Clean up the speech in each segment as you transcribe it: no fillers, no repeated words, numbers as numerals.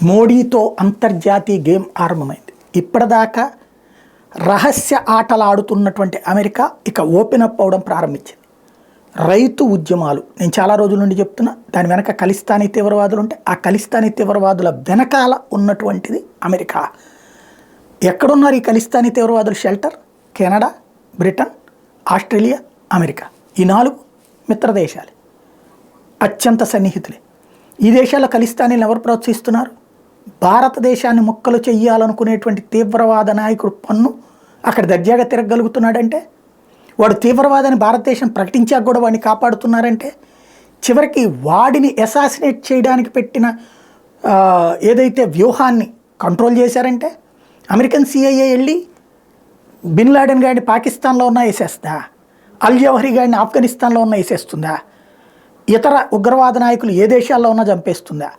మోడీతో అంతర్జాతీయ గేమ్ ఆరంభమైంది. ఇప్పటిదాకా రహస్య ఆటలు ఆడుతున్నటువంటి అమెరికా ఇక ఓపెన్ అప్ అవడం ప్రారంభించింది. రైతు ఉద్యమాలు నేను చాలా రోజుల నుండి చెప్తున్నా, దాని వెనక ఖలిస్తానీ తీవ్రవాదులు ఉంటే ఆ ఖలిస్తానీ తీవ్రవాదుల వెనకాల ఉన్నటువంటిది అమెరికా. ఎక్కడున్నారు ఈ ఖలిస్తానీ తీవ్రవాదుల shelter? Canada, Britain, Australia, America. ఈ 4 మిత్రదేశాలే, అత్యంత సన్నిహితులే. ఈ దేశాల్లో ఖలిస్తానీలను ఎవరు ప్రోత్సహిస్తున్నారు? భారతదేశాన్ని ముక్కలు చెయ్యాలనుకునేటువంటి తీవ్రవాద నాయకుడు పన్ను అక్కడ దర్జాగా తిరగలుగుతున్నాడంటే, వాడు తీవ్రవాదాన్ని భారతదేశం ప్రకటించాక కూడా వాడిని కాపాడుతున్నారంటే, చివరికి వాడిని అసాసినేట్ చేయడానికి పెట్టిన ఏదైతే వ్యూహాన్ని కంట్రోల్ చేశారంటే, అమెరికన్ సిఐఏ వెళ్ళి బిన్ లాడెన్ గారిని పాకిస్తాన్లో ఉన్న వేసేస్తా, అల్ జవహరీ గారిని ఆఫ్ఘనిస్తాన్లో ఉన్న వేసేస్తుందా, ఇతర ఉగ్రవాద నాయకులు ఏ దేశాల్లో ఉన్నా చంపేస్తుందా,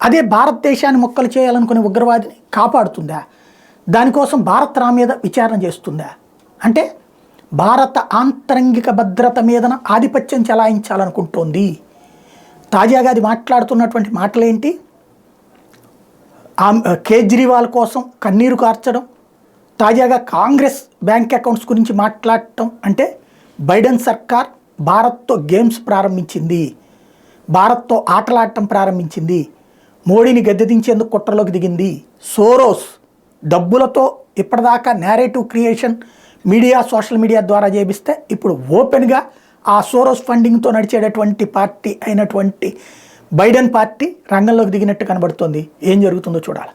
అదే భారతదేశాన్ని మొక్కలు చేయాలనుకునే ఉగ్రవాదిని కాపాడుతుందా, దానికోసం భారత్ మీద విచారణ చేస్తుందా? అంటే భారత ఆంతరంగిక భద్రత మీదన ఆధిపత్యం చెలాయించాలనుకుంటోంది. తాజాగా అది మాట్లాడుతున్నటువంటి మాటలేంటి? కేజ్రీవాల్ కోసం కన్నీరు కార్చడం, తాజాగా కాంగ్రెస్ బ్యాంక్ అకౌంట్స్ గురించి మాట్లాడటం. అంటే బైడెన్ సర్కార్ భారత్తో గేమ్స్ ప్రారంభించింది, భారత్తో ఆటలాడటం ప్రారంభించింది, మోడీని గద్దెదించేందుకు కుట్రలోకి దిగింది. సోరోస్ డబ్బులతో ఇప్పటిదాకా narrative creation media, social media ద్వారా చేపిస్తే ఇప్పుడు ఓపెన్గా ఆ సోరోస్ ఫండింగ్తో నడిచేటటువంటి పార్టీ అయినటువంటి బైడెన్ పార్టీ రంగంలోకి దిగినట్టు కనబడుతోంది. ఏం జరుగుతుందో చూడాలి.